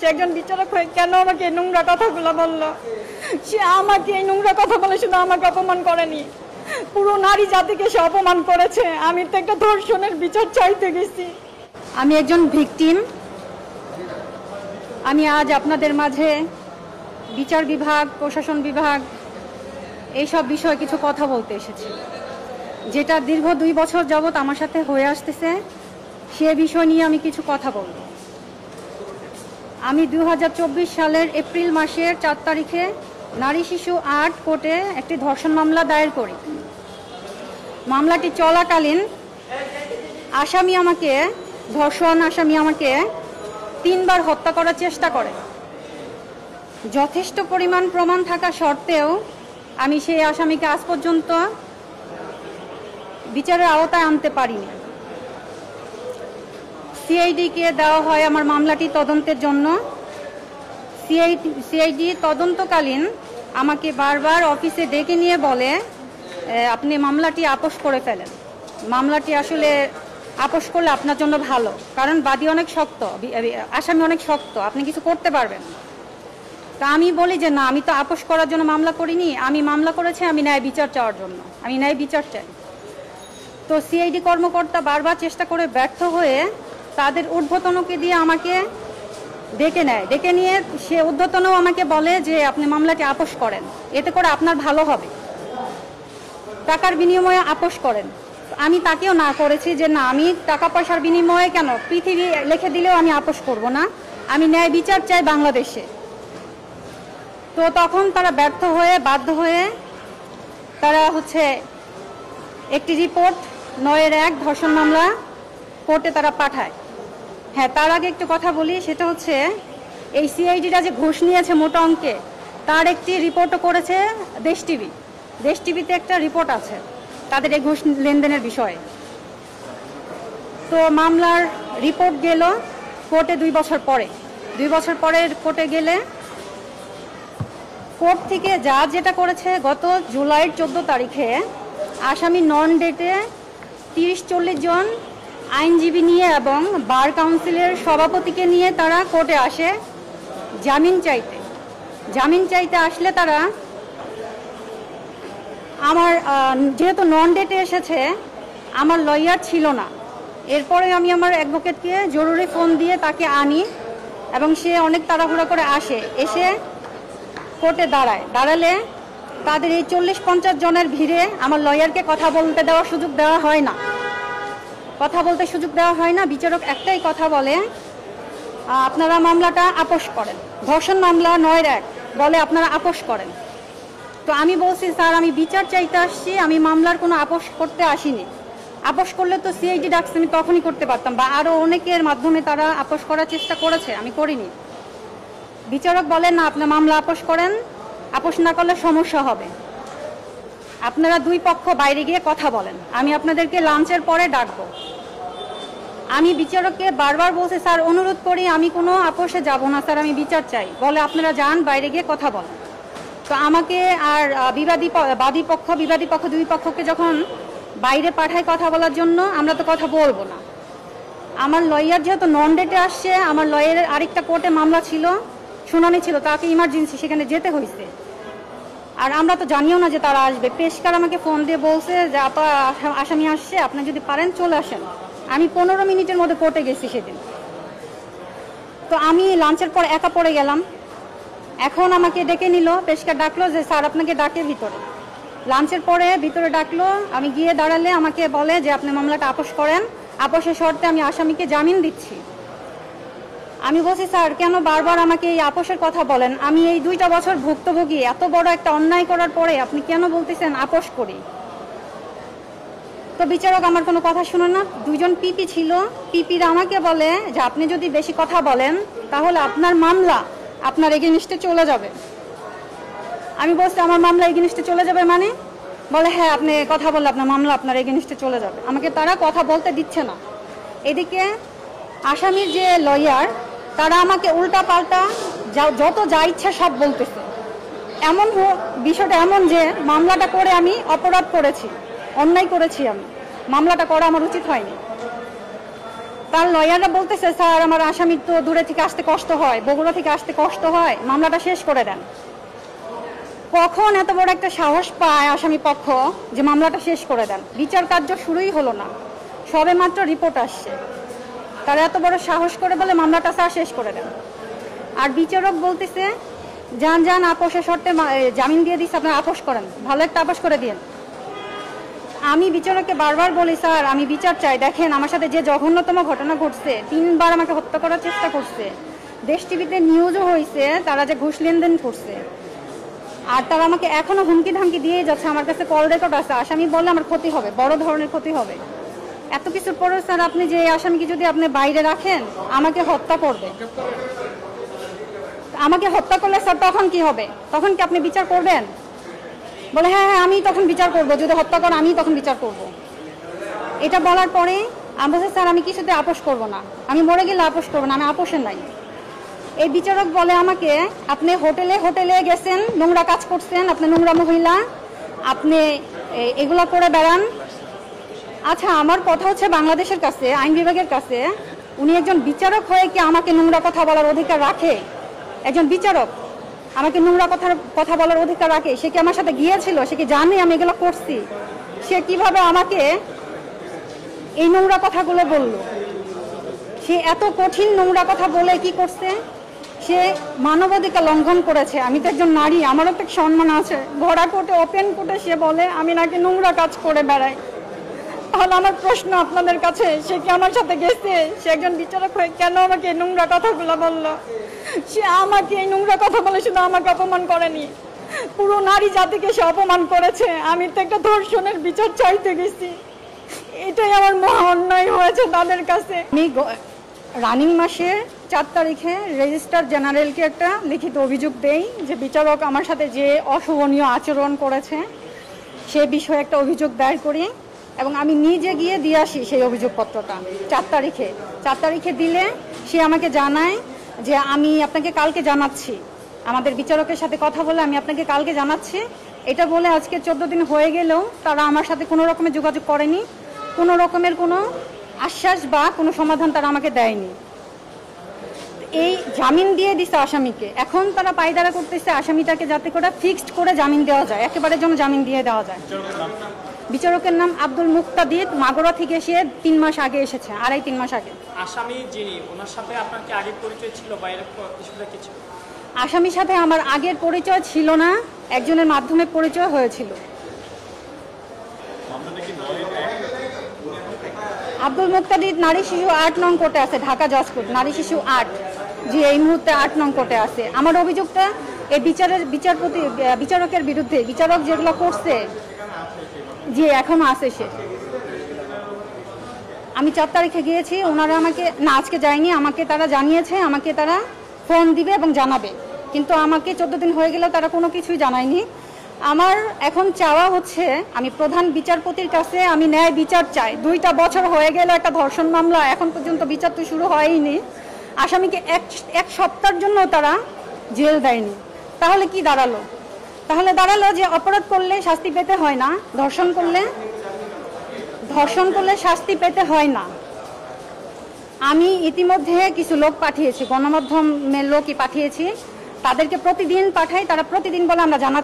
সে একজন বিচারক হয়ে কেন আমাকে এই নোংরা কথাগুলো বললো? সে আমাকে এই নোংরা কথা বলে শুধু আমাকে অপমান করেনি, পুরো নারী জাতিকে সে অপমান করেছে। আমি তো একটা ধর্ষণের বিচার চাইতে গেছি। আমি একজন ভিকটিম। আমি আজ আপনাদের মাঝে বিচার বিভাগ, প্রশাসন বিভাগ এইসব বিষয়ে কিছু কথা বলতে এসেছি, যেটা দীর্ঘ 2 বছর যাবৎ আমার সাথে হয়ে আসতেছে। সে বিষয় নিয়ে আমি কিছু কথা বলব। আমি 2024 সালের এপ্রিল মাসের 4 তারিখে নারী শিশু 8 কোর্টে একটি ধর্ষণ মামলা দায়ের করি। মামলাটি চলাকালীন ধর্ষণ আসামি আমাকে 3 বার হত্যা করার চেষ্টা করে। যথেষ্ট পরিমাণ প্রমাণ থাকা সত্ত্বেও আমি সেই আসামিকে আজ পর্যন্ত বিচারের আওতায় আনতে পারিনি। সিআইডিকে দেওয়া হয় আমার মামলাটি তদন্তের জন্য। সিআইডি তদন্তকালীন আমাকে বারবার অফিসে ডেকে নিয়ে বলে, আপনি মামলাটি আপোস করে ফেলেন। মামলাটি আসলে আপোস করলে আপনার জন্য ভালো, কারণ বাদী অনেক শক্ত, আসামি অনেক শক্ত, আপনি কিছু করতে পারবেন। তা আমি বলি যে না, আমি তো আপোস করার জন্য মামলা করিনি, আমি মামলা করেছি আমি ন্যায় বিচার চাওয়ার জন্য, আমি ন্যায় বিচার চাই। তো সিআইডি কর্মকর্তা বারবার চেষ্টা করে ব্যর্থ হয়ে তাদের ঊর্ধ্বতনকে দিয়ে আমাকে ডেকে নেয়। ডেকে নিয়ে সে ঊর্ধ্বতনও আমাকে বলে যে আপনি মামলাটি আপোস করেন, এতে করে আপনার ভালো হবে, টাকার বিনিময়ে আপোস করেন। আমি তাকেও না করেছি যে না, আমি টাকা পয়সার বিনিময়ে কেন, পৃথিবী লিখে দিলেও আমি আপোস করব না, আমি ন্যায় বিচার চাই বাংলাদেশে। তো তখন তারা ব্যর্থ হয়ে বাধ্য হয়ে তারা একটি রিপোর্ট 9-1 ধর্ষণ মামলা কোর্টে তারা পাঠায়। হ্যাঁ, তার আগে একটু কথা বলি, সেটা হচ্ছে এই সিআইডিরা যে ঘুষ নিয়েছে মোটা অঙ্কে, তার একটি রিপোর্টও করেছে দেশ টিভি। দেশ টিভিতে একটা রিপোর্ট আছে তাদের এই ঘুষ লেনদেনের বিষয়ে। তো মামলার রিপোর্ট গেল কোর্টে 2 বছর পরে। 2 বছর পরে কোর্টে গেলে কোর্ট থেকে যেটা করেছে, গত জুলাইয়ের 14 তারিখে আসামি নন ডেটে 30-40 জন আইনজীবী নিয়ে এবং বার কাউন্সিলের সভাপতিকে নিয়ে তারা কোর্টে আসে জামিন চাইতে। জামিন চাইতে আসলে তারা আমার যেহেতু নন ডেটে এসেছে, আমার লয়ার ছিল না। এরপরে আমি আমার অ্যাডভোকেটকে জরুরি ফোন দিয়ে তাকে আনি এবং সে অনেক তাড়াহুড়া করে আসে, এসে কোর্টে দাঁড়ালে তাদের এই 40-50 জনের ভিড়ে আমার লয়ারকে কথা বলতে দেওয়ার সুযোগ দেওয়া হয় না। কথা বলতে সুযোগ দেওয়া হয় না। বিচারক একটাই কথা বলে, আপনারা মামলাটা আপোস করেন। ধর্ষণ মামলা 9-1 বলে আপনারা আপোস করেন। তো আমি বলছি, স্যার আমি বিচার চাইতে আসছি, আমি মামলার কোনো আপোস করতে আসিনি। আপোস করলে তো সিআইডি ডাকছে, আমি তখনই করতে পারতাম, বা আরও অনেকের মাধ্যমে তারা আপোস করার চেষ্টা করেছে, আমি করিনি। বিচারক বলেন না, আপনার মামলা আপোস করেন, আপোস না করলে সমস্যা হবে, আপনারা 2 পক্ষ বাইরে গিয়ে কথা বলেন, আমি আপনাদেরকে লাঞ্চের পরে ডাকবো। আমি বিচারককে বারবার বলছি, স্যার অনুরোধ করি, আমি কোনো আপোসে যাব না স্যার, আমি বিচার চাই। বলে আপনারা যান, বাইরে গিয়ে কথা বলেন। তো আমাকে আর বিবাদী পক্ষ 2 পক্ষকে যখন বাইরে পাঠায় কথা বলার জন্য, আমরা তো কথা বলবো না। আমার লয়ার যেহেতু নন ডেটে আসছে, আমার লয়ারের আরেকটা কোর্টে মামলা ছিল, শুনানি ছিল, তাকে ইমার্জেন্সি সেখানে যেতে হয়েছে। আর আমরা তো জানিও না যে তারা আসবে। পেশকার আমাকে ফোন দিয়ে বলছে যে আপা আসামি আসছে, আপনি যদি পারেন চলে আসেন। আমি 15 মিনিটের মধ্যে কোর্টে গেছি সেদিন। তো আমি লাঞ্চের পর একা পড়ে গেলাম। এখন আমাকে ডেকে নিল, পেশকার ডাকলো যে স্যার আপনাকে ডাকে ভিতরে। লাঞ্চের পরে ভিতরে ডাকলো, আমি গিয়ে দাঁড়ালে আমাকে বলে যে আপনি মামলাটা আপোস করেন, আপোসের শর্তে আমি আসামিকে জামিন দিচ্ছি। আমি বলছি, স্যার কেন বারবার আমাকে এই আপোসের কথা বলেন? আমি এই 2টা বছর ভুক্তভোগী, এত বড় একটা অন্যায় করার পরে আপনি কেন বলতেছেন আপোস করি? তো বিচারক আমার কোনো কথা শুনে না। 2 জন পিপি ছিল, পিপিরা আমাকে বলে যে আপনি যদি বেশি কথা বলেন তাহলে আপনার মামলা আপনার এগেইনস্টে চলে যাবে। আমি বলছি, আমার মামলা এগেইনস্টে চলে যাবে মানে? বলে হ্যাঁ, আপনি কথা বললে আপনার মামলা আপনার এগেইনস্টে চলে যাবে। আমাকে তারা কথা বলতে দিচ্ছে না। এদিকে আসামির যে লয়ার, তারা আমাকে উল্টা পাল্টা যত যা ইচ্ছা সব বলতেছে। বিষয়টা এমন যে মামলাটা করে আমি অপরাধ করেছি, অন্যায় করেছি, আমি মামলাটা করা আমার উচিত হয়নি। তার লয়াররা বলতেছে স্যার আমার আসামির তো দূরে থেকে আসতে কষ্ট হয়, বগুড়া থেকে আসতে কষ্ট হয়, মামলাটা শেষ করে দেন। কখন এত বড় একটা সাহস পায় আসামি পক্ষ যে মামলাটা শেষ করে দেন? বিচার কার্য শুরুই হলো না, সবে মাত্র রিপোর্ট আসছে, তারা এত বড় সাহস করে বলে মামলাটা স্যার শেষ করে দেন। আর বিচারক বলতেছে যান আপোষের শর্তে জামিন দিয়ে দিচ্ছে, আপনারা আপোষ করেন, ভালো একটা আপোষ করে দিন। আমি বিচারককে বারবার বলি স্যার আমি বিচার চাই, দেখেন আমার সাথে যে জঘন্যতম ঘটনা ঘটছে, 3 বার আমাকে হত্যা করার চেষ্টা করছে, দেশ টিভিতে নিউজও হয়েছে তারা যে ঘুষ লেনদেন করছে, আর তারা আমাকে এখনো হুমকি ধামকি দিয়ে যাচ্ছে, আমার কাছে কল রেকর্ড আছে, আসামি বললে আমার ক্ষতি হবে, বড় ধরনের ক্ষতি হবে। এত কিছুর পরেও স্যার আপনি যে আসামিকে যদি আপনি বাইরে রাখেন আমাকে হত্যা করবে, আমাকে হত্যা করলে স্যার তখন কি হবে? তখন কি আপনি বিচার করবেন? বলে হ্যাঁ আমি তখন বিচার করব, যদি হত্যা করে আমি তখন বিচার করব। এটা বলার পরে আমি বলছি স্যার আমি কিছুতে আপোষ করব না, আমি মরে গেলে আপোষ করবো না, আমি আপোষের নাই। এই বিচারক বলে আমাকে আপনি হোটেলে গেছেন, নোংরা কাজ করছেন, আপনি নোংরা মহিলা, আপনি এগুলা করে বেড়ান। আচ্ছা আমার কথা হচ্ছে বাংলাদেশের কাছে, আইন বিভাগের কাছে, উনি একজন বিচারক হয়ে কি আমাকে নোংরা কথা বলার অধিকার রাখে? একজন বিচারক আমাকে নোংরা কথা বলার অধিকার রাখে? সে কি আমার সাথে গিয়েছিল? সে কি জানে আমি এগুলো করছি? সে কিভাবে আমাকে এই নোংরা কথাগুলো বলল? সে এত কঠিন নোংরা কথা বলে কি করছে? সে মানবাধিকার লঙ্ঘন করেছে। আমি তো একজন নারী, আমারও তো সম্মান আছে। ভরা কোর্টে, ওপেন কোর্টে সে বলে আমি নাকি নোংরা কাজ করে বেড়াই। তাহলে আমার প্রশ্ন আপনাদের কাছে, সে কি আমার সাথে গেছে? সে একজন বিচারক হয়ে কেন আমাকে এই নোংরা কথাগুলো বললো? সে আমাকে এই নোংরা কথা বলে শুধু আমাকে অপমান করেনি, পুরো নারী জাতিকে সে অপমান করেছে। আমি তো একটা ধর্ষণের বিচার চাইতে গেছি, এটাই আমার মহা অন্যায় হয়েছে তাদের কাছে। আমি রানিং মাসের 4 তারিখে রেজিস্ট্রার জেনারেলকে একটা লিখিত অভিযোগ দেই যে বিচারক আমার সাথে যে অশোভনীয় আচরণ করেছে সে বিষয়ে একটা অভিযোগ দায়ের করি, এবং আমি নিজে গিয়ে দিয়ে আসি সেই অভিযোগপত্রটা 4 তারিখে দিলে সে আমাকে জানায় যে আমি আপনাকে কালকে জানাচ্ছি, আমাদের বিচারকের সাথে কথা বলে আমি আপনাকে কালকে জানাচ্ছি। এটা বলে আজকে 14 দিন হয়ে গেলেও তারা আমার সাথে কোনো রকমের যোগাযোগ করেনি, কোনো রকমের কোনো আশ্বাস বা কোনো সমাধান তারা আমাকে দেয়নি। এই জামিন দিয়ে দিছে আসামিকে, এখন তারা পায়দারা করতেছে আসামিটাকে যাতে করে ফিক্সড করে জামিন দেওয়া যায়, একেবারে যেন জামিন দিয়ে দেওয়া যায়। বিচারকের নাম আব্দুল মুক্তাদির, মাগুরা থেকে সে 3 মাস আগে এসেছে, 2.5-3 মাস আগে। আসামি যিনি, ওনার সাথে আপনার কি আগের পরিচয় ছিল বা এরকম কিছু? আসামির সাথে আমার আগের পরিচয় ছিল না, একজনের মাধ্যমে পরিচয় হয়েছিল। আব্দুল মুক্তাদির নারী শিশু 8 নং কোর্টে আছে, ঢাকা জজ কোর্ট, নারী শিশু 8, যে এই মুহূর্তে 8 নং কোর্টে আছে। আমার অভিযোগটা এই বিচারকের বিরুদ্ধে, বিচারক যেগুলো করছে যে এখনো আছে সে। আমি 4 তারিখে গিয়েছি, ওনারা আমাকে না আজকে যায়নি, আমাকে তারা জানিয়েছে আমাকে তারা ফোন দিবে এবং জানাবে, কিন্তু আমাকে 14 দিন হয়ে গেলেও তারা কোনো কিছুই জানায়নি। আমার এখন চাওয়া হচ্ছে আমি প্রধান বিচারপতির কাছে আমি ন্যায় বিচার চাই। 2টা বছর হয়ে গেল একটা ধর্ষণ মামলা, এখন পর্যন্ত বিচার তো শুরু হয়নি। আসামিকে এক সপ্তাহের জন্য তারা জেল দেয়নি। তাহলে কি দাঁড়ালো? তাহলে দাঁড়ালো যে অপরাধ করলে শাস্তি পেতে হয় না, ধর্ষণ করলে শাস্তি পেতে হয় না। আমি ইতিমধ্যে কিছু লোক পাঠিয়েছি, গণমাধ্যমের লোকই পাঠিয়েছি, তাদেরকে প্রতিদিন পাঠাই, তারা প্রতিদিন বলে আমরা জানা